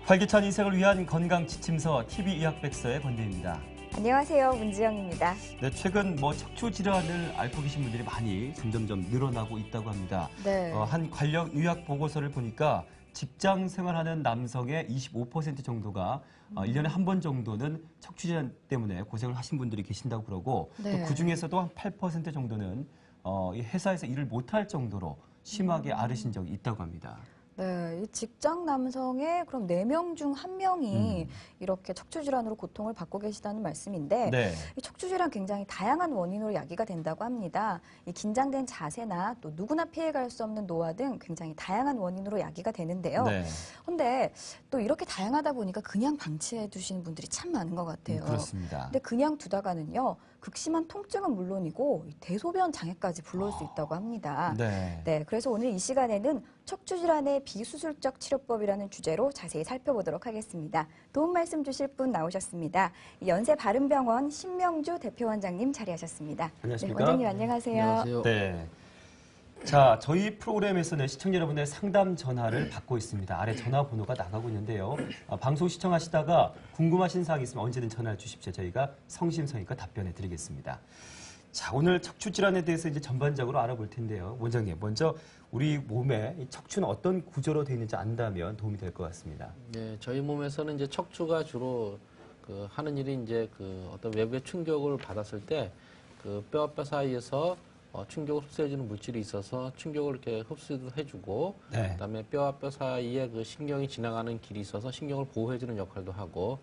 활기찬 인생을 위한 건강 지침서 TV의학백서의 권대입니다. 안녕하세요. 문지영입니다. 네, 최근 척추 질환을 앓고 계신 분들이 많이 점점점 늘어나고 있다고 합니다. 네. 한 관련 의학 보고서를 보니까 직장 생활하는 남성의 25% 정도가 1년에 한 번 정도는 척추 질환 때문에 고생을 하신 분들이 계신다고 그러고 네. 또 그중에서도 한 8% 정도는 이 회사에서 일을 못할 정도로 심하게 앓으신 적이 있다고 합니다. 네, 이 직장 남성의 그럼 4명 중 1명이 이렇게 척추 질환으로 고통을 받고 계시다는 말씀인데 네. 이 척추 질환 굉장히 다양한 원인으로 야기가 된다고 합니다. 이 긴장된 자세나 또 누구나 피해갈 수 없는 노화 등 굉장히 다양한 원인으로 야기가 되는데요. 네. 근데 또 이렇게 다양하다 보니까 그냥 방치해 두시는 분들이 참 많은 것 같아요. 그렇습니다. 근데 그냥 두다가는요, 극심한 통증은 물론이고 대소변 장애까지 불러올 수 있다고 합니다. 네. 네, 그래서 오늘 이 시간에는 척추 질환의 비수술적 치료법이라는 주제로 자세히 살펴보도록 하겠습니다. 도움 말씀 주실 분 나오셨습니다. 연세바른병원 신명주 대표원장님 자리하셨습니다. 안녕하십니까? 네, 원장님 안녕하세요. 안녕하세요. 네. 자, 저희 프로그램에서는 시청자 여러분의 상담 전화를 받고 있습니다. 아래 전화번호가 나가고 있는데요. 방송 시청하시다가 궁금하신 사항이 있으면 언제든 전화를 주십시오. 저희가 성심성의껏 답변해 드리겠습니다. 자, 오늘 척추 질환에 대해서 이제 전반적으로 알아볼 텐데요. 원장님, 먼저 우리 몸에 이 척추는 어떤 구조로 되어 있는지 안다면 도움이 될 것 같습니다. 네, 저희 몸에서는 이제 척추가 주로 하는 일이 이제 어떤 외부의 충격을 받았을 때 뼈와 뼈 사이에서 충격을 흡수해주는 물질이 있어서 충격을 이렇게 흡수도 해주고, 네. 그다음에 뼈와 뼈 사이에 신경이 지나가는 길이 있어서 신경을 보호해주는 역할도 하고,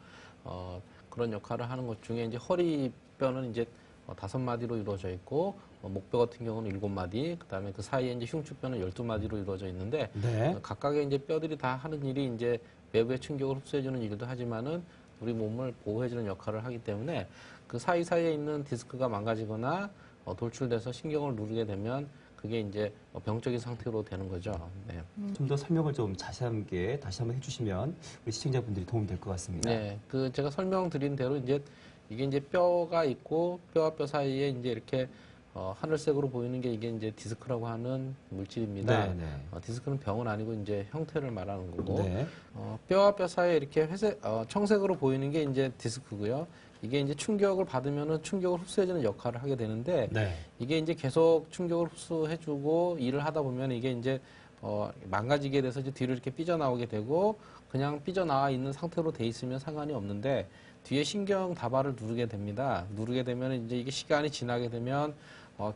그런 역할을 하는 것 중에 이제 허리뼈는 이제 5마디로 이루어져 있고, 목뼈 같은 경우는 7마디, 그다음에 그 사이에 이제 흉추뼈는 12마디로 이루어져 있는데, 네. 각각의 이제 뼈들이 다 하는 일이 이제 외부의 충격을 흡수해주는 일도 하지만은 우리 몸을 보호해주는 역할을 하기 때문에 그 사이사이에 있는 디스크가 망가지거나 돌출돼서 신경을 누르게 되면 그게 이제 병적인 상태로 되는 거죠. 네. 좀 더 설명을 좀 자세하게 다시 한번 해주시면 우리 시청자분들이 도움이 될 것 같습니다. 네. 제가 설명드린 대로 이제 이게 이제 뼈가 있고 뼈와 뼈 사이에 이제 이렇게 하늘색으로 보이는 게 이게 이제 디스크라고 하는 물질입니다. 네, 네. 디스크는 병은 아니고 이제 형태를 말하는 거고, 네. 뼈와 뼈 사이에 이렇게 청색으로 보이는 게 이제 디스크고요. 이게 이제 충격을 받으면은 충격을 흡수해주는 역할을 하게 되는데, 네. 이게 이제 계속 충격을 흡수해주고 일을 하다 보면 이게 이제 망가지게 돼서 이제 뒤로 이렇게 삐져나오게 되고, 그냥 삐져나와 있는 상태로 돼 있으면 상관이 없는데, 뒤에 신경 다발을 누르게 됩니다. 누르게 되면 이제 이게 시간이 지나게 되면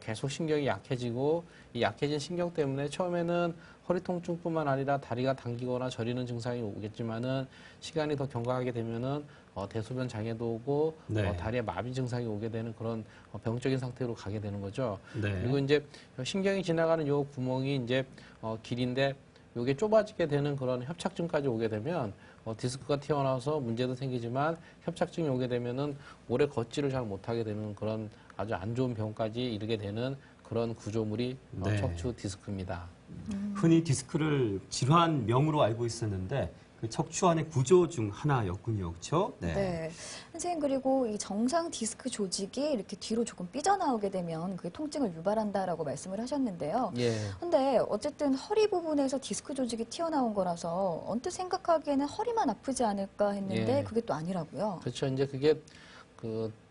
계속 신경이 약해지고, 이 약해진 신경 때문에 처음에는 허리 통증뿐만 아니라 다리가 당기거나 저리는 증상이 오겠지만은 시간이 더 경과하게 되면은 대소변 장애도 오고, 네. 다리에 마비 증상이 오게 되는 그런 병적인 상태로 가게 되는 거죠. 네. 그리고 이제 신경이 지나가는 요 구멍이 이제 길인데 요게 좁아지게 되는 그런 협착증까지 오게 되면 디스크가 튀어나와서 문제도 생기지만 협착증이 오게 되면은 오래 걷지를 잘 못하게 되는 그런 아주 안 좋은 병까지 이르게 되는 그런 구조물이 네. 척추 디스크입니다. 흔히 디스크를 질환명으로 알고 있었는데 그 척추 안의 구조 중 하나였군요. 그렇죠? 네. 선생님, 그리고 이 정상 디스크 조직이 이렇게 뒤로 조금 삐져나오게 되면 그게 통증을 유발한다라고 말씀을 하셨는데요. 예. 근데 어쨌든 허리 부분에서 디스크 조직이 튀어나온 거라서 언뜻 생각하기에는 허리만 아프지 않을까 했는데 예. 그게 또 아니라고요. 그렇죠. 이제 그게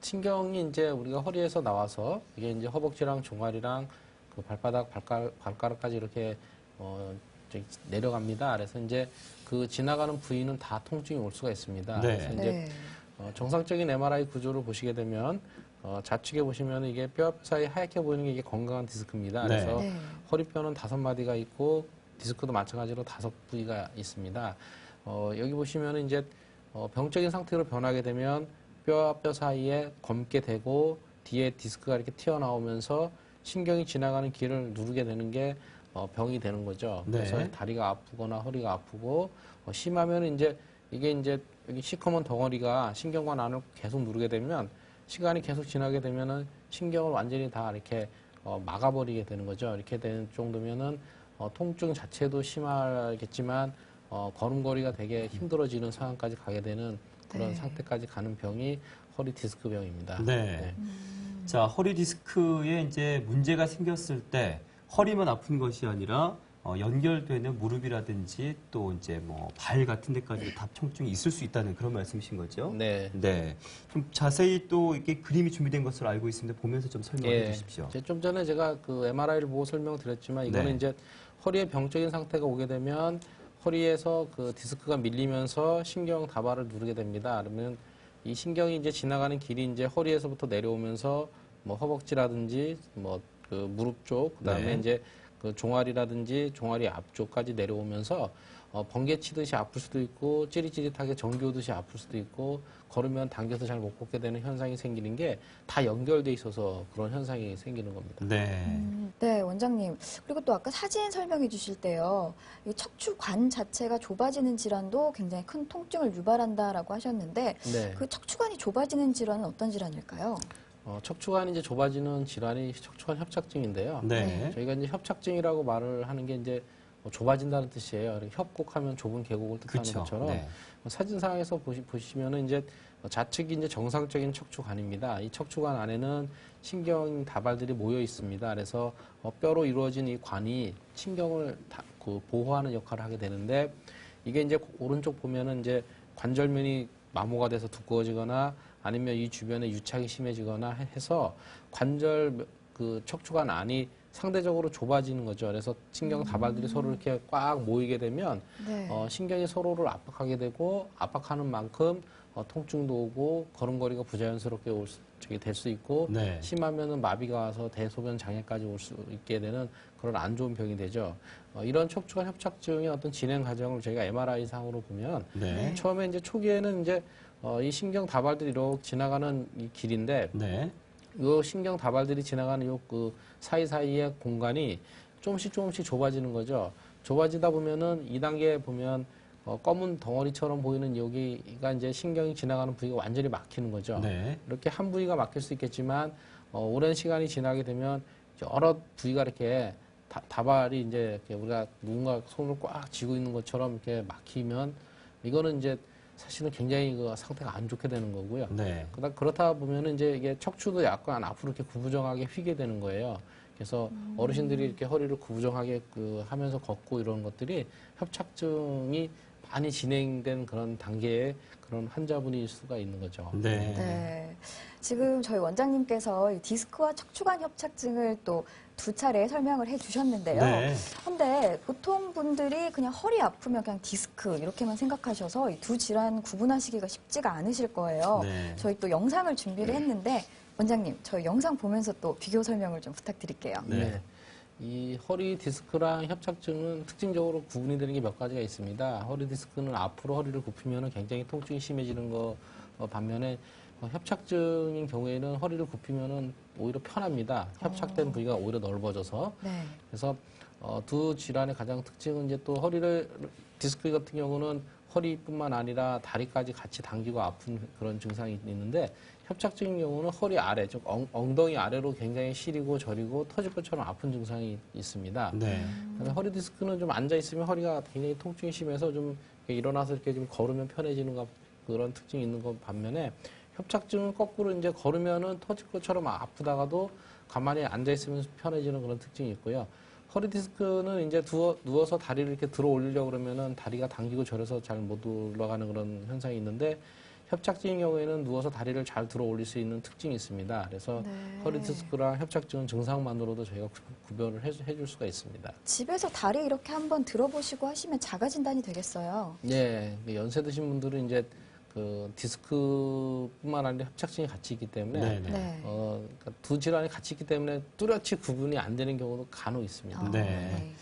신경이 이제 우리가 허리에서 나와서 이게 이제 허벅지랑 종아리랑 발바닥, 발가락까지 이렇게 저기 내려갑니다. 그래서 이제 지나가는 부위는 다 통증이 올 수가 있습니다. 네. 그래서 이제 정상적인 MRI 구조를 보시게 되면 좌측에 보시면 이게 뼈와 뼈 사이 하얗게 보이는 게 이게 건강한 디스크입니다. 네. 그래서 네. 허리뼈는 5마디가 있고 디스크도 마찬가지로 5부위가 있습니다. 여기 보시면 이제 병적인 상태로 변하게 되면 뼈와 뼈 사이에 검게 되고 뒤에 디스크가 이렇게 튀어나오면서 신경이 지나가는 길을 누르게 되는 게 병이 되는 거죠. 네. 그래서 다리가 아프거나 허리가 아프고 심하면 이제 이게 이제 여기 시커먼 덩어리가 신경관 안을 계속 누르게 되면 시간이 계속 지나게 되면은 신경을 완전히 다 이렇게 막아버리게 되는 거죠. 이렇게 되는 정도면은 통증 자체도 심하겠지만 걸음걸이가 되게 힘들어지는 상황까지 가게 되는 그런 네. 상태까지 가는 병이 허리 디스크 병입니다. 네. 자, 허리 디스크에 이제 문제가 생겼을 때 허리만 아픈 것이 아니라 연결되는 무릎이라든지 또 이제 뭐 발 같은 데까지 다 통증이 있을 수 있다는 그런 말씀이신 거죠? 네. 네. 좀 자세히 또 이렇게 그림이 준비된 것으로 알고 있습니다. 보면서 좀 설명해 주십시오. 이제 좀 전에 제가 그 MRI를 보고 설명드렸지만 이거는 네. 이제 허리의 병적인 상태가 오게 되면 허리에서 그 디스크가 밀리면서 신경 다발을 누르게 됩니다. 그러면 이 신경이 이제 지나가는 길이 이제 허리에서부터 내려오면서 뭐 허벅지라든지 뭐 그 무릎 쪽, 그다음에 네. 이제 그 종아리라든지 종아리 앞쪽까지 내려오면서 번개 치듯이 아플 수도 있고 찌릿찌릿하게 전기 오듯이 아플 수도 있고 걸으면 당겨서 잘 못 걷게 되는 현상이 생기는 게 다 연결돼 있어서 그런 현상이 생기는 겁니다. 네. 네, 원장님. 그리고 또 아까 사진 설명해 주실 때요. 이 척추관 자체가 좁아지는 질환도 굉장히 큰 통증을 유발한다라고 하셨는데 네. 그 척추관이 좁아지는 질환은 어떤 질환일까요? 척추관이 이제 좁아지는 질환이 척추관 협착증인데요. 네. 저희가 이제 협착증이라고 말을 하는 게 이제 좁아진다는 뜻이에요. 협곡하면 좁은 계곡을 뜻하는 그쵸. 것처럼 네. 사진상에서 보시면은 이제 좌측이 이제 정상적인 척추관입니다. 이 척추관 안에는 신경 다발들이 모여 있습니다. 그래서 뼈로 이루어진 이 관이 신경을 보호하는 역할을 하게 되는데 이게 이제 오른쪽 보면은 이제 관절면이 마모가 돼서 두꺼워지거나 아니면 이 주변에 유착이 심해지거나 해서 관절 그 척추관 안이 상대적으로 좁아지는 거죠. 그래서 신경 다발들이 서로 이렇게 꽉 모이게 되면 네. 신경이 서로를 압박하게 되고 압박하는 만큼 통증도 오고 걸음걸이가 부자연스럽게 될 수 있고 네. 심하면은 마비가 와서 대소변 장애까지 올 수 있게 되는 그런 안 좋은 병이 되죠. 이런 척추관 협착증의 어떤 진행 과정을 저희가 MRI 상으로 보면 네. 처음에 이제 초기에는 이제 이 신경 다발들이 이렇게 지나가는 이 길인데 네. 요 신경 다발들이 지나가는 요 그 사이사이의 공간이 조금씩 좁아지는 거죠. 좁아지다 보면은 2단계 보면 검은 덩어리처럼 보이는 여기가 이제 신경이 지나가는 부위가 완전히 막히는 거죠. 네. 이렇게 한 부위가 막힐 수 있겠지만 오랜 시간이 지나게 되면 여러 부위가 이렇게 다발이 이제 이렇게 우리가 누군가 손을 꽉 쥐고 있는 것처럼 이렇게 막히면 이거는 이제 사실은 굉장히 그 상태가 안 좋게 되는 거고요. 네. 그렇다 보면은 이제 이게 척추도 약간 앞으로 이렇게 구부정하게 휘게 되는 거예요. 그래서 어르신들이 이렇게 허리를 구부정하게 하면서 걷고 이런 것들이 협착증이 많이 진행된 그런 단계의 그런 환자분일 수가 있는 거죠. 네. 네. 지금 저희 원장님께서 이 디스크와 척추관 협착증을 또 두 차례 설명을 해 주셨는데요. 네. 근데 보통 분들이 그냥 허리 아프면 그냥 디스크 이렇게만 생각하셔서 이 두 질환 구분하시기가 쉽지가 않으실 거예요. 네. 저희 또 영상을 준비를 했는데 원장님, 저희 영상 보면서 또 비교 설명을 좀 부탁드릴게요. 네. 이 허리 디스크랑 협착증은 특징적으로 구분이 되는 게 몇 가지가 있습니다. 허리 디스크는 앞으로 허리를 굽히면 굉장히 통증이 심해지는 거 반면에 협착증인 경우에는 허리를 굽히면 오히려 편합니다. 협착된 부위가 오히려 넓어져서. 네. 그래서 두 질환의 가장 특징은 이제 또 디스크 같은 경우는 허리뿐만 아니라 다리까지 같이 당기고 아픈 그런 증상이 있는데 협착증인 경우는 허리 아래, 즉 엉덩이 아래로 굉장히 시리고 저리고 터질 것처럼 아픈 증상이 있습니다. 네. 그다음에 허리 디스크는 좀 앉아 있으면 허리가 굉장히 통증이 심해서 좀 이렇게 일어나서 이렇게 좀 걸으면 편해지는 그런 특징이 있는 것 반면에 협착증은 거꾸로 이제 걸으면은 터질 것처럼 아프다가도 가만히 앉아 있으면 편해지는 그런 특징이 있고요. 허리 디스크는 이제 누워서 다리를 이렇게 들어 올리려고 그러면은 다리가 당기고 저려서 잘 못 올라가는 그런 현상이 있는데 협착증인 경우에는 누워서 다리를 잘 들어 올릴 수 있는 특징이 있습니다. 그래서 네. 허리 디스크랑 협착증은 증상만으로도 저희가 구별을 해줄 수가 있습니다. 집에서 다리 이렇게 한번 들어보시고 하시면 자가 진단이 되겠어요. 네, 연세 드신 분들은 이제 그 디스크뿐만 아니라 협착증이 같이 있기 때문에 네. 네. 네. 그러니까 두 질환이 같이 있기 때문에 뚜렷이 구분이 안 되는 경우도 간혹 있습니다. 네.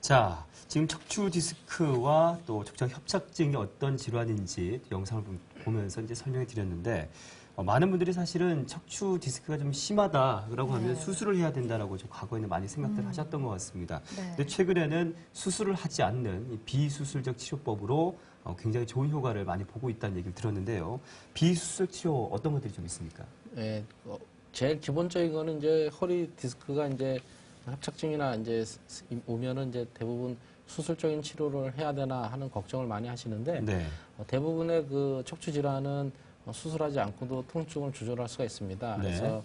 자, 지금 척추 디스크와 또 척추 협착증이 어떤 질환인지 영상을 보면서 이제 설명해 드렸는데 많은 분들이 사실은 척추 디스크가 좀 심하다라고 하면 네. 수술을 해야 된다라고 좀 과거에는 많이 생각들 하셨던 것 같습니다. 네. 근데 최근에는 수술을 하지 않는 이 비수술적 치료법으로 굉장히 좋은 효과를 많이 보고 있다는 얘기를 들었는데요. 비수술 치료 어떤 것들이 좀 있습니까? 네, 제일 기본적인 거는 이제 허리 디스크가 이제 협착증이나 이제 오면은 이제 대부분 수술적인 치료를 해야 되나 하는 걱정을 많이 하시는데 네. 대부분의 그 척추 질환은 수술하지 않고도 통증을 조절할 수가 있습니다. 네. 그래서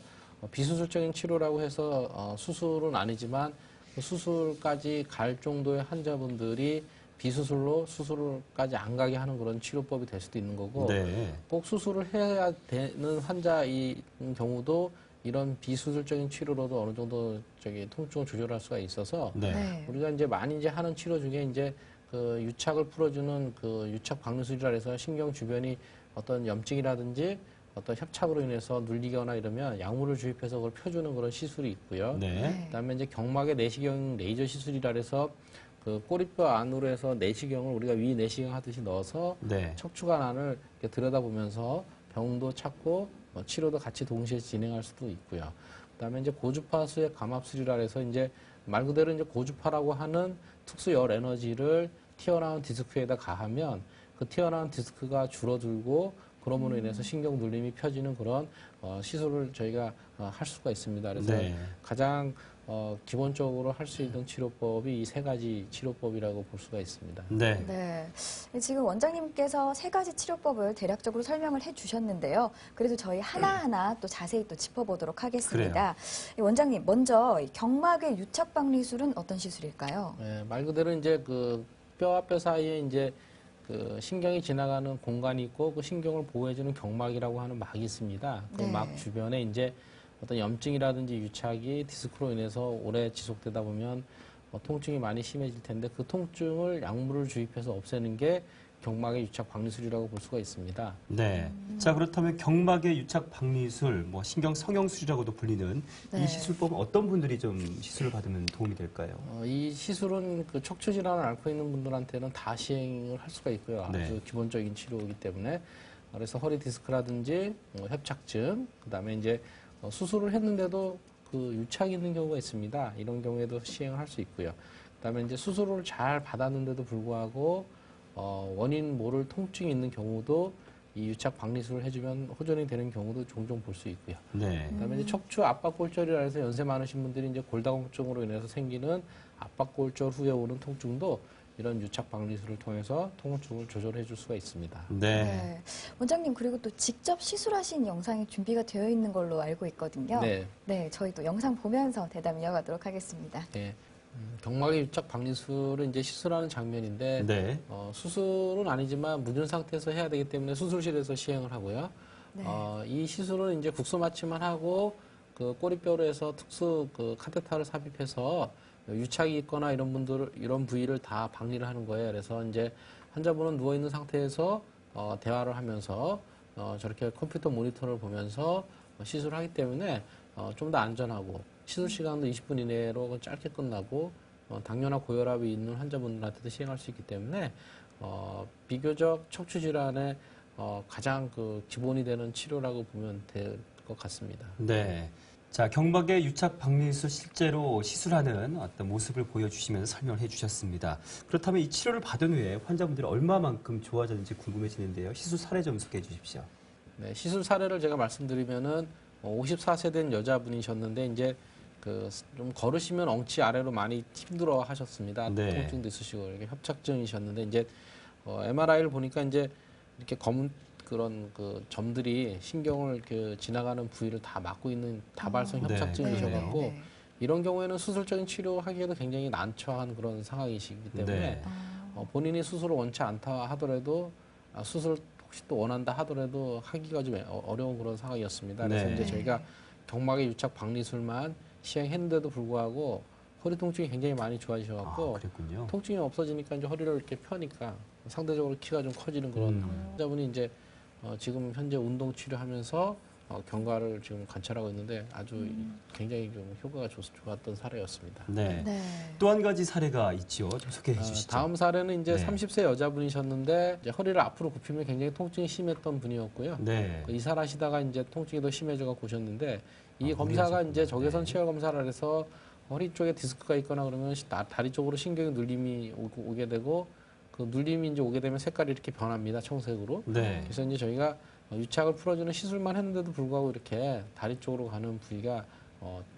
비수술적인 치료라고 해서 수술은 아니지만 수술까지 갈 정도의 환자분들이 비수술로 수술까지 안 가게 하는 그런 치료법이 될 수도 있는 거고 네. 꼭 수술을 해야 되는 환자인 경우도 이런 비수술적인 치료로도 어느 정도 통증을 조절할 수가 있어서 네. 우리가 이제 많이 이제 하는 치료 중에 이제 그 유착을 풀어주는 그 유착 박리술이라 해서 신경 주변이 어떤 염증이라든지 어떤 협착으로 인해서 눌리거나 이러면 약물을 주입해서 그걸 펴주는 그런 시술이 있고요. 네. 그다음에 이제 경막의 내시경 레이저 시술이라 해서 그 꼬리뼈 안으로 해서 내시경을 우리가 위 내시경 하듯이 넣어서 네. 척추관 안을 이렇게 들여다보면서 병도 찾고 치료도 같이 동시에 진행할 수도 있고요. 그다음에 이제 고주파 수액 감압술이라 해서 이제 말 그대로 이제 고주파라고 하는 특수 열 에너지를 튀어나온 디스크에다 가하면 그 튀어나온 디스크가 줄어들고 그러므로 인해서 신경 눌림이 펴지는 그런 시술을 저희가 할 수가 있습니다. 그래서 네. 가장 기본적으로 할 수 있는 치료법이 이 세 가지 치료법이라고 볼 수가 있습니다. 네. 네. 지금 원장님께서 세 가지 치료법을 대략적으로 설명을 해주셨는데요. 그래도 저희 하나하나 또 자세히 또 짚어보도록 하겠습니다. 원장님, 먼저 이 경막의 유착박리술은 어떤 시술일까요? 네, 말 그대로 이제 그 뼈와 뼈 사이에 이제 그 신경이 지나가는 공간이 있고 그 신경을 보호해주는 경막이라고 하는 막이 있습니다. 그 네. 막 주변에 이제 어떤 염증이라든지 유착이 디스크로 인해서 오래 지속되다 보면 통증이 많이 심해질 텐데 그 통증을 약물을 주입해서 없애는 게 경막의 유착 박리술이라고 볼 수가 있습니다. 네. 자, 그렇다면 경막의 유착 박리술, 뭐 신경 성형술이라고도 불리는 네. 이 시술법은 어떤 분들이 좀 시술을 받으면 도움이 될까요? 이 시술은 그 척추 질환을 앓고 있는 분들한테는 다 시행을 할 수가 있고요. 아주 네. 기본적인 치료이기 때문에 그래서 허리 디스크라든지 협착증, 그다음에 이제 수술을 했는데도 그 유착이 있는 경우가 있습니다. 이런 경우에도 시행을 할 수 있고요. 그다음에 이제 수술을 잘 받았는데도 불구하고 원인 모를 통증이 있는 경우도 이 유착 박리술을 해주면 호전이 되는 경우도 종종 볼 수 있고요. 네. 그다음에 이제 척추 압박골절이라 해서 연세 많으신 분들이 이제 골다공증으로 인해서 생기는 압박골절 후에 오는 통증도 이런 유착 박리술을 통해서 통증을 조절해 줄 수가 있습니다. 네. 원장님, 그리고 또 직접 시술하신 영상이 준비가 되어 있는 걸로 알고 있거든요. 네. 네, 저희도 영상 보면서 대담 이어가도록 하겠습니다. 네. 경막의 유착 박리술은 이제 시술하는 장면인데 네. 수술은 아니지만 무菌 상태에서 해야 되기 때문에 수술실에서 시행을 하고요. 네. 이 시술은 이제 국소 마취만 하고 그 꼬리뼈로 해서 특수 그 카테터를 삽입해서 유착이 있거나 이런 부위를 다 박리를 하는 거예요. 그래서 이제 환자분은 누워 있는 상태에서 대화를 하면서 저렇게 컴퓨터 모니터를 보면서 시술을 하기 때문에 좀 더 안전하고 시술 시간도 20분 이내로 짧게 끝나고 당뇨나 고혈압이 있는 환자분들한테도 시행할 수 있기 때문에 비교적 척추 질환의 가장 그 기본이 되는 치료라고 보면 될 것 같습니다. 네. 자, 경막의 유착 박리술 실제로 시술하는 어떤 모습을 보여주시면서 설명을 해주셨습니다. 그렇다면 이 치료를 받은 후에 환자분들이 얼마만큼 좋아졌는지 궁금해지는데요. 시술 사례 좀 소개해 주십시오. 네, 시술 사례를 제가 말씀드리면은 54세 된 여자분이셨는데 이제 그 좀 걸으시면 엉치 아래로 많이 힘들어 하셨습니다. 네. 통증도 있으시고 이렇게 협착증이셨는데 이제 MRI를 보니까 이제 이렇게 검은 그런 그 점들이 신경을 그 지나가는 부위를 다 막고 있는 다발성 네. 협착증이셔갖고 네. 이런 경우에는 수술적인 치료하기에도 굉장히 난처한 그런 상황이시기 때문에 네. 본인이 수술을 원치 않다 하더라도 수술 혹시 또 원한다 하더라도 하기가 좀 어려운 그런 상황이었습니다. 그래서 네. 이제 저희가 경막의 유착 박리술만 시행했는데도 불구하고 허리 통증이 굉장히 많이 아, 좋아지셔갖고 그랬군요. 통증이 없어지니까 이제 허리를 이렇게 펴니까 상대적으로 키가 좀 커지는 그런 환자분이 이제 지금 현재 운동 치료하면서 경과를 지금 관찰하고 있는데 아주 굉장히 좀 효과가 좋았던 사례였습니다. 네. 네. 또 한 가지 사례가 있죠. 좀 소개해 주시죠. 다음 사례는 이제 네. 30세 여자분이셨는데 이제 허리를 앞으로 굽히면 굉장히 통증이 심했던 분이었고요. 네. 이사하시다가 이제 통증이 더 심해져서 오셨는데 이 아, 검사가 무리하셨군요. 이제 적외선 네. 치열 검사를 해서 허리 쪽에 디스크가 있거나 그러면 다리 쪽으로 신경의 눌림이 오게 되고 그 눌림이 이제 오게 되면 색깔이 이렇게 변합니다. 청색으로. 네. 그래서 이제 저희가 유착을 풀어주는 시술만 했는데도 불구하고 이렇게 다리 쪽으로 가는 부위가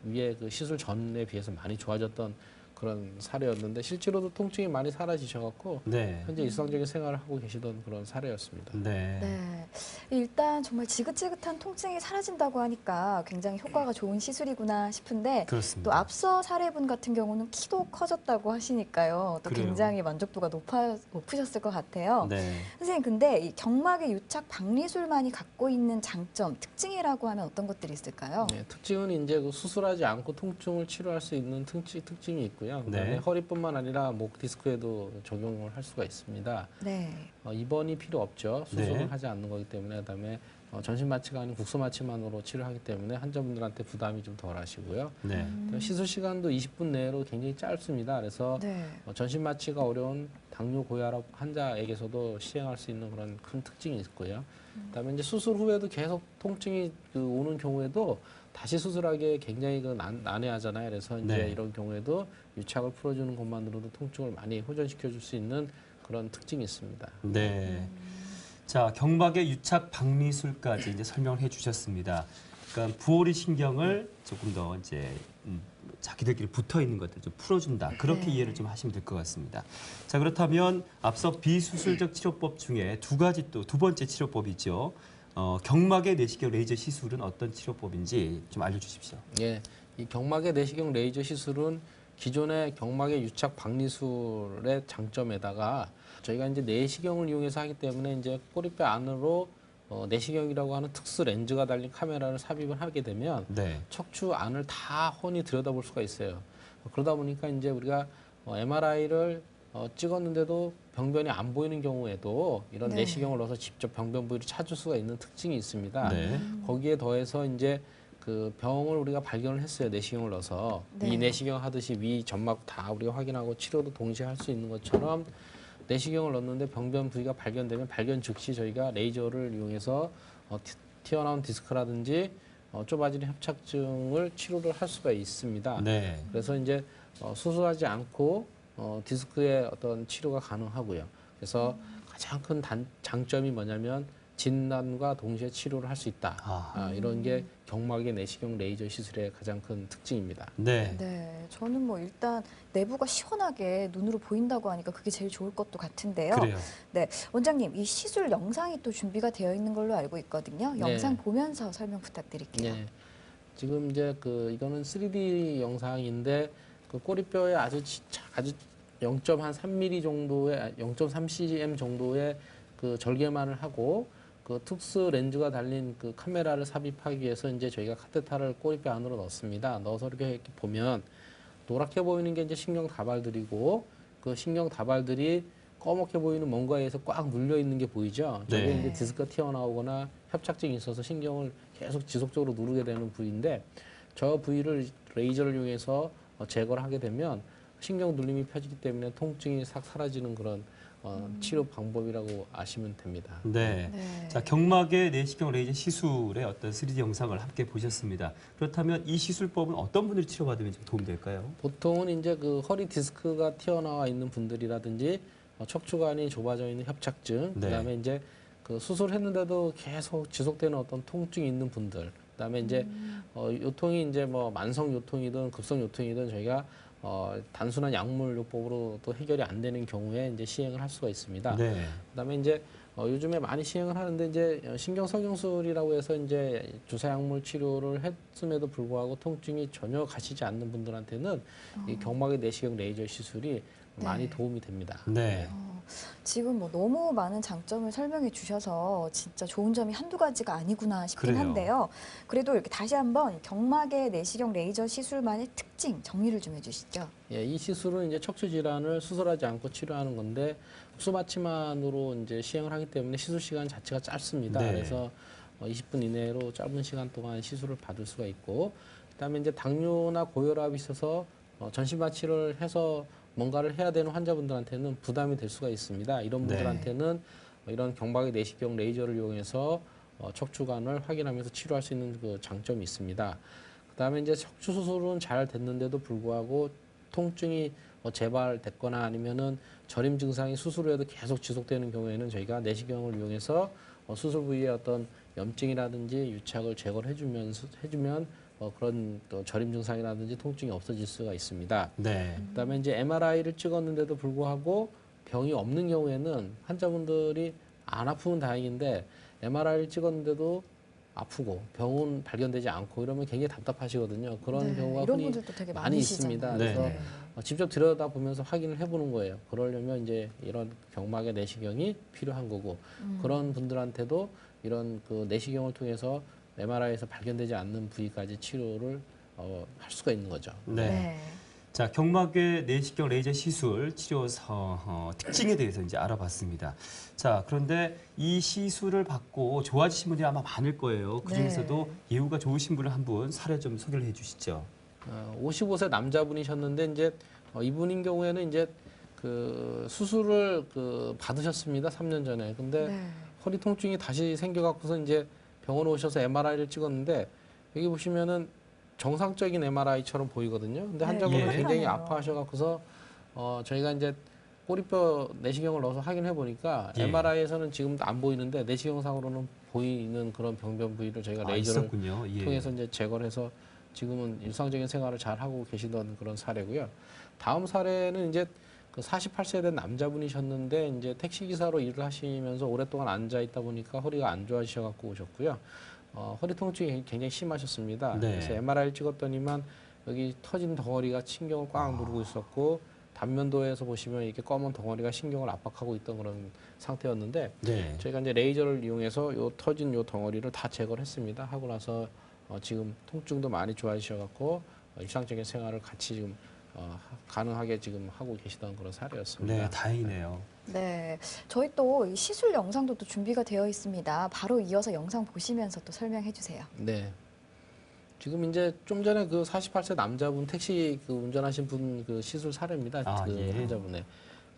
위에 그 시술 전에 비해서 많이 좋아졌던 그런 사례였는데 실제로도 통증이 많이 사라지셔갖고 네. 현재 일상적인 생활을 하고 계시던 그런 사례였습니다. 네. 네. 일단 정말 지긋지긋한 통증이 사라진다고 하니까 굉장히 효과가 좋은 시술이구나 싶은데 그렇습니다. 또 앞서 사례분 같은 경우는 키도 커졌다고 하시니까요. 또 그래요. 굉장히 만족도가 높으셨을 것 같아요. 네. 선생님, 근데 이 경막의 유착 박리술만이 갖고 있는 장점, 특징이라고 하면 어떤 것들이 있을까요? 네, 특징은 이제 그 수술하지 않고 통증을 치료할 수 있는 특징이 있고요. 그다음에 네. 허리뿐만 아니라 목 디스크에도 적용을 할 수가 있습니다. 네. 입원이 필요 없죠. 수술을 네. 하지 않는 거기 때문에 그다음에 전신 마취가 아닌 국소 마취만으로 치료하기 때문에 환자분들한테 부담이 좀 덜하시고요. 네. 시술 시간도 20분 내로 굉장히 짧습니다. 그래서 네. 전신 마취가 어려운 당뇨 고혈압 환자에게서도 시행할 수 있는 그런 큰 특징이 있고요. 그다음에 이제 수술 후에도 계속 통증이 오는 경우에도 다시 수술하기에 굉장히 난해하잖아요. 그래서 이제 네. 이런 경우에도 유착을 풀어주는 것만으로도 통증을 많이 호전시켜 줄 수 있는 그런 특징이 있습니다. 네. 자, 경막의 유착 박리술까지 이제 설명을 해주셨습니다. 그러니까 부오리 신경을 조금 더 이제 자기들끼리 붙어 있는 것들 좀 풀어준다. 그렇게 네. 이해를 좀 하시면 될 것 같습니다. 자, 그렇다면 앞서 비수술적 치료법 중에 두 번째 치료법이죠. 경막의 내시경 레이저 시술은 어떤 치료법인지 좀 알려주십시오. 예, 이 경막의 내시경 레이저 시술은 기존의 경막의 유착 박리술의 장점에다가 저희가 이제 내시경을 이용해서 하기 때문에 이제 꼬리뼈 안으로 내시경이라고 하는 특수 렌즈가 달린 카메라를 삽입을 하게 되면 네. 척추 안을 다 훤히 들여다볼 수가 있어요. 그러다 보니까 이제 우리가 MRI를 찍었는데도 병변이 안 보이는 경우에도 이런 네. 내시경을 넣어서 직접 병변 부위를 찾을 수가 있는 특징이 있습니다. 네. 거기에 더해서 이제 그 병을 우리가 발견을 했어요. 내시경을 넣어서 네. 위 내시경 하듯이 위 점막 다 우리가 확인하고 치료도 동시에 할 수 있는 것처럼 내시경을 넣었는데 병변 부위가 발견되면 발견 즉시 저희가 레이저를 이용해서 튀어나온 디스크라든지 좁아지는 협착증을 치료를 할 수가 있습니다. 네. 그래서 이제 수술하지 않고 디스크의 어떤 치료가 가능하고요. 그래서 가장 큰 장점이 뭐냐면 진단과 동시에 치료를 할 수 있다. 이런 게 경막의 내시경 레이저 시술의 가장 큰 특징입니다. 네. 네, 저는 뭐 일단 내부가 시원하게 눈으로 보인다고 하니까 그게 제일 좋을 것도 같은데요. 그래요. 네, 원장님, 이 시술 영상이 또 준비가 되어 있는 걸로 알고 있거든요. 영상 네. 보면서 설명 부탁드릴게요. 네. 지금 이제 이거는 3D 영상인데 그 꼬리뼈에 아주 0.3mm 정도의 0.3cm 정도의 그 절개만을 하고 그 특수 렌즈가 달린 그 카메라를 삽입하기 위해서 이제 저희가 카테타를 꼬리뼈 안으로 넣습니다. 넣어서 이렇게 보면 노랗게 보이는 게 이제 신경 다발들이고 그 신경 다발들이 꺼멓게 보이는 뭔가에 의해서 꽉 눌려 있는 게 보이죠. 저게 네. 이제 디스크가 튀어나오거나 협착증이 있어서 신경을 계속 지속적으로 누르게 되는 부위인데 저 부위를 레이저를 이용해서 제거를 하게 되면 신경 눌림이 펴지기 때문에 통증이 싹 사라지는 그런 치료 방법이라고 아시면 됩니다. 네. 네. 자, 경막의 내시경 레이저 시술의 어떤 3D 영상을 함께 보셨습니다. 그렇다면 이 시술법은 어떤 분들이 치료받으면 좀 도움될까요? 보통은 이제 그 허리 디스크가 튀어나와 있는 분들이라든지 척추관이 좁아져 있는 협착증, 네. 그다음에 이제 그 수술했는데도 계속 지속되는 어떤 통증이 있는 분들, 그다음에 이제 요통이 이제 뭐 만성 요통이든 급성 요통이든 저희가 단순한 약물요법으로 또 해결이 안 되는 경우에 이제 시행을 할 수가 있습니다. 네. 그다음에 이제 요즘에 많이 시행을 하는데 이제 신경석영술이라고 해서 이제 주사약물 치료를 했음에도 불구하고 통증이 전혀 가시지 않는 분들한테는 이 경막의 내시경 레이저 시술이 많이 도움이 됩니다. 네. 지금 뭐 너무 많은 장점을 설명해 주셔서 진짜 좋은 점이 한두 가지가 아니구나 싶긴 그래요. 한데요. 그래도 이렇게 다시 한번 경막의 내시경 레이저 시술만의 특징 정리를 좀 해주시죠. 예, 이 시술은 이제 척추 질환을 수술하지 않고 치료하는 건데 국소 마취만으로 이제 시행을 하기 때문에 시술 시간 자체가 짧습니다. 네. 그래서 20분 이내로 짧은 시간 동안 시술을 받을 수가 있고, 그다음에 이제 당뇨나 고혈압이 있어서 전신 마취를 해서 뭔가를 해야 되는 환자분들한테는 부담이 될 수가 있습니다. 이런 네. 분들한테는 이런 경박의 내시경 레이저를 이용해서 척추관을 확인하면서 치료할 수 있는 그 장점이 있습니다. 그다음에 이제 척추 수술은 잘 됐는데도 불구하고 통증이 재발됐거나 아니면은 저림 증상이 수술 후에도 계속 지속되는 경우에는 저희가 내시경을 이용해서 수술 부위의 어떤 염증이라든지 유착을 제거를 해주면 그런 또 저림 증상이라든지 통증이 없어질 수가 있습니다. 네. 그다음에 이제 MRI를 찍었는데도 불구하고 병이 없는 경우에는 환자분들이 안 아프면 다행인데 MRI를 찍었는데도 아프고 병은 발견되지 않고 이러면 굉장히 답답하시거든요. 그런 네, 경우가 이런 흔히 분들도 되게 많이 있습니다. 많으시잖아요. 그래서 네. 직접 들여다보면서 확인을 해보는 거예요. 그러려면 이제 이런 경막의 내시경이 필요한 거고 그런 분들한테도 이런 그 내시경을 통해서 MRI에서 발견되지 않는 부위까지 치료를 할 수가 있는 거죠. 네. 자, 경막의 내시경 레이저 시술 치료 특징에 대해서 이제 알아봤습니다. 자, 그런데 이 시술을 받고 좋아지신 분이 아마 많을 거예요. 그 중에서도 예후가 좋으신 분을 한 분 사례 좀 소개를 해주시죠. 55세 남자분이셨는데 이제 이분인 경우에는 이제 그 수술을 받으셨습니다. 3년 전에. 근데 네. 허리 통증이 다시 생겨갖고서 이제 병원 오셔서 MRI를 찍었는데 여기 보시면은 정상적인 MRI처럼 보이거든요. 근데 환자분은 예. 굉장히 그러네요. 아파하셔갖고서 저희가 이제 꼬리뼈 내시경을 넣어서 확인해 보니까 예. MRI에서는 지금도 안 보이는데 내시경상으로는 보이는 그런 병변 부위를 저희가 레이저를 있었군요. 예. 통해서 이제 제거를 해서 지금은 일상적인 생활을 잘 하고 계시던 그런 사례고요. 다음 사례는 이제 그 48세 된 남자분이셨는데 이제 택시 기사로 일을 하시면서 오랫동안 앉아 있다 보니까 허리가 안 좋아지셔 갖고 오셨고요. 허리 통증이 굉장히 심하셨습니다. 네. 그래서 MRI를 찍었더니만 여기 터진 덩어리가 신경을 꽉 누르고 있었고 단면도에서 보시면 이렇게 검은 덩어리가 신경을 압박하고 있던 그런 상태였는데 네. 저희가 이제 레이저를 이용해서 요 터진 요 덩어리를 다 제거를 했습니다. 하고 나서 지금 통증도 많이 좋아지셔 갖고 일상적인 생활을 같이 지금 가능하게 지금 하고 계시던 그런 사례였습니다. 네, 다행이네요. 네, 저희 또 이 시술 영상도 또 준비가 되어 있습니다. 바로 이어서 영상 보시면서 또 설명해 주세요. 네. 지금 이제 좀 전에 그 48세 남자분 택시 그 운전하신 분 그 시술 사례입니다. 아, 그 예. 환자분의.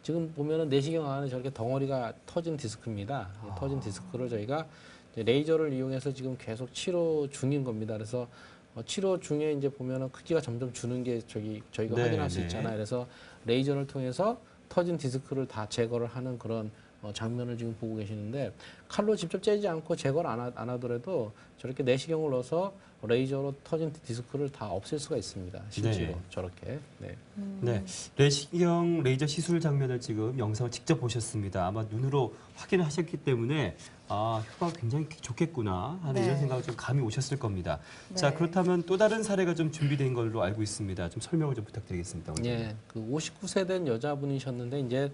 지금 보면은 내시경 안에 저렇게 덩어리가 터진 디스크입니다. 터진 디스크를 저희가 이제 레이저를 이용해서 지금 계속 치료 중인 겁니다. 그래서 치료 중에 이제 보면은 크기가 점점 주는 게 저희가 네, 확인할 수 네. 있잖아요. 그래서 레이저를 통해서 터진 디스크를 다 제거를 하는 그런 장면을 지금 보고 계시는데 칼로 직접 째지 않고 제거를 안 하더라도 저렇게 내시경을 넣어서 레이저로 터진 디스크를 다 없앨 수가 있습니다. 실제로 네. 저렇게. 네. 네, 내시경 레이저 시술 장면을 지금 영상을 직접 보셨습니다. 아마 눈으로 확인하셨기 때문에 효과가 굉장히 좋겠구나 하는 네. 이런 생각이 좀 감이 오셨을 겁니다. 네. 자, 그렇다면 또 다른 사례가 좀 준비된 걸로 알고 있습니다. 좀 설명을 좀 부탁드리겠습니다. 원장님. 예, 그 59세 된 여자분이셨는데 이제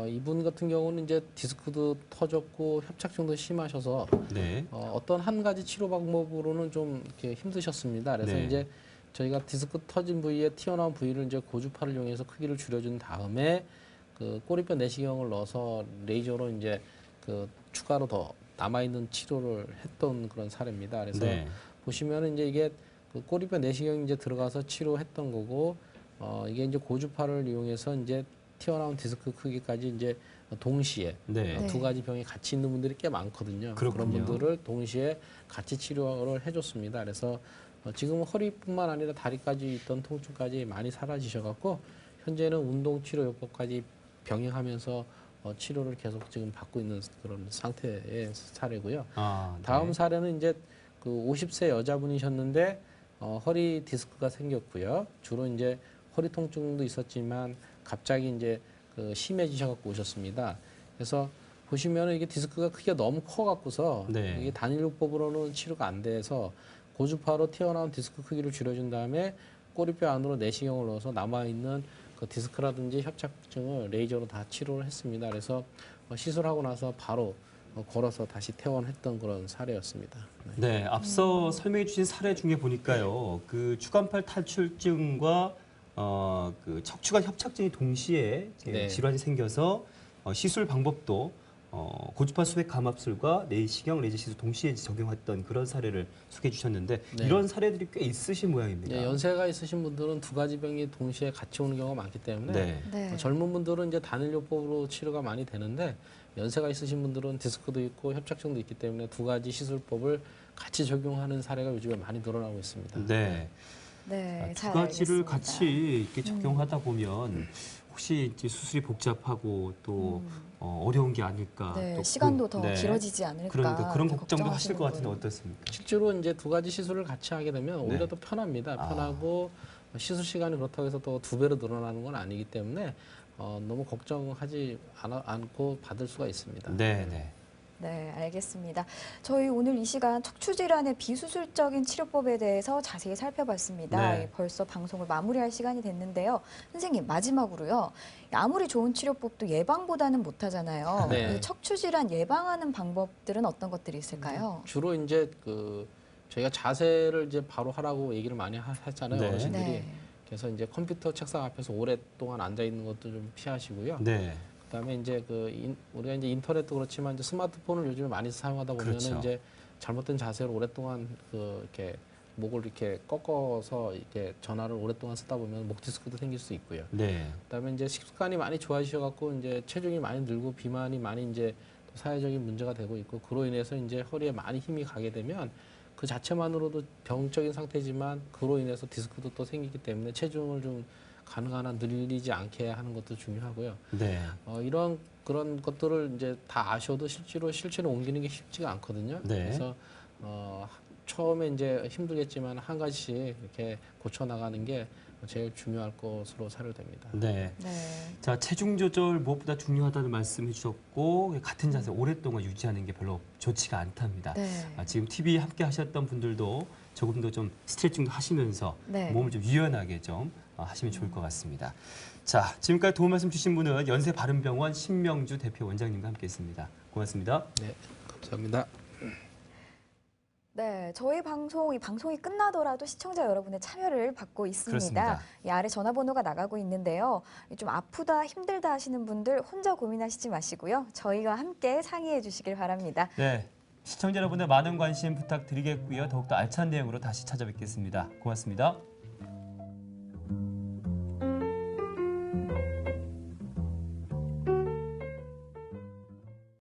이분 같은 경우는 이제 디스크도 터졌고 협착증도 심하셔서 네, 어떤 한 가지 치료 방법으로는 좀 이렇게 힘드셨습니다. 그래서 네. 이제 저희가 디스크 터진 부위에 튀어나온 부위를 이제 고주파를 이용해서 크기를 줄여준 다음에 그 꼬리뼈 내시경을 넣어서 레이저로 이제 그 추가로 더 남아있는 치료를 했던 그런 사례입니다. 그래서 네, 보시면은 이제 이게 그 꼬리뼈 내시경이 이제 들어가서 치료했던 거고 이게 이제 고주파를 이용해서 이제 튀어나온 디스크 크기까지 이제 동시에 네. 네. 두 가지 병이 같이 있는 분들이 꽤 많거든요. 그렇군요. 그런 분들을 동시에 같이 치료를 해줬습니다. 그래서 지금 허리뿐만 아니라 다리까지 있던 통증까지 많이 사라지셔갖고 현재는 운동치료요법까지 병행하면서 치료를 계속 지금 받고 있는 그런 상태의 사례고요. 네. 다음 사례는 이제 그 50세 여자분이셨는데 허리 디스크가 생겼고요. 주로 이제 허리 통증도 있었지만 갑자기 이제 그 심해지셔갖고 오셨습니다. 그래서 보시면은 이게 디스크가 크기가 너무 커갖고서 네. 이게 단일요법으로는 치료가 안 돼서 고주파로 튀어나온 디스크 크기를 줄여준 다음에 꼬리뼈 안으로 내시경을 넣어서 남아있는 그 디스크라든지 협착증을 레이저로 다 치료를 했습니다. 그래서 시술하고 나서 바로 걸어서 다시 퇴원했던 그런 사례였습니다. 네, 앞서 설명해 주신 사례 중에 보니까요. 그 추간팔 탈출증과 그 척추관 협착증이 동시에 네. 질환이 생겨서 시술 방법도 고주파 수액 감압술과 내시경 레이저 시술 동시에 적용했던 그런 사례를 소개해 주셨는데 네. 이런 사례들이 꽤 있으신 모양입니다. 네, 연세가 있으신 분들은 두 가지 병이 동시에 같이 오는 경우가 많기 때문에 네. 네. 젊은 분들은 이제 단일요법으로 치료가 많이 되는데 연세가 있으신 분들은 디스크도 있고 협착증도 있기 때문에 두 가지 시술법을 같이 적용하는 사례가 요즘에 많이 늘어나고 있습니다. 네. 네, 두 잘 가지를 알겠습니다. 같이 이렇게 적용하다 보면 혹시 이제 수술이 복잡하고 또 어려운 게 아닐까. 네, 또 시간도 그- 더 네. 길어지지 않을까. 그러니까 그런 이렇게 걱정도 하실 걱정하시는 것 같은데 분. 어떻습니까? 실제로 이제 두 가지 시술을 같이 하게 되면 네. 오히려 더 편합니다. 아. 편하고 시술 시간이 그렇다고 해서 또 2배로 늘어나는 건 아니기 때문에 너무 걱정하지 않고 받을 수가 있습니다. 네, 네. 네, 알겠습니다. 저희 오늘 이 시간 척추질환의 비수술적인 치료법에 대해서 자세히 살펴봤습니다. 네. 벌써 방송을 마무리할 시간이 됐는데요. 선생님, 마지막으로요. 아무리 좋은 치료법도 예방보다는 못하잖아요. 네. 이 척추질환 예방하는 방법들은 어떤 것들이 있을까요? 주로 이제 저희가 자세를 이제 바로 하라고 얘기를 많이 하잖아요. 네. 어르신들이. 네. 그래서 이제 컴퓨터 책상 앞에서 오랫동안 앉아 있는 것도 좀 피하시고요. 네. 그다음에 이제 우리가 이제 인터넷도 그렇지만 이제 스마트폰을 요즘에 많이 사용하다 보면은 그렇죠. 이제 잘못된 자세로 오랫동안 이렇게 목을 이렇게 꺾어서 이렇게 전화를 오랫동안 쓰다 보면 목 디스크도 생길 수 있고요. 네. 그다음에 이제 식습관이 많이 좋아지셔갖고 이제 체중이 많이 늘고 비만이 많이 이제 또 사회적인 문제가 되고 있고 그로 인해서 이제 허리에 많이 힘이 가게 되면 그 자체만으로도 병적인 상태지만 그로 인해서 디스크도 또 생기기 때문에 체중을 좀 가능한 한 늘리지 않게 하는 것도 중요하고요. 네. 그런 것들을 이제 다 아셔도 실제로 옮기는 게 쉽지가 않거든요. 네. 그래서 처음에 이제 힘들겠지만 한 가지씩 이렇게 고쳐 나가는 게 제일 중요할 것으로 사료됩니다. 네. 네. 자, 체중 조절 무엇보다 중요하다는 말씀해 주셨고 같은 자세 오랫동안 유지하는 게 별로 좋지가 않답니다. 네. 지금 TV 함께 하셨던 분들도 조금 더 좀 스트레칭도 하시면서 네. 몸을 좀 유연하게 좀 하시면 좋을 것 같습니다. 자, 지금까지 도움 말씀 주신 분은 연세바른병원 신명주 대표 원장님과 함께했습니다. 고맙습니다. 네, 감사합니다. 네, 저희 이 방송이 끝나더라도 시청자 여러분의 참여를 받고 있습니다. 그렇습니다. 이 아래 전화번호가 나가고 있는데요. 좀 아프다, 힘들다 하시는 분들 혼자 고민하시지 마시고요. 저희와 함께 상의해 주시길 바랍니다. 네, 시청자 여러분의 많은 관심 부탁드리겠고요. 더욱더 알찬 내용으로 다시 찾아뵙겠습니다. 고맙습니다.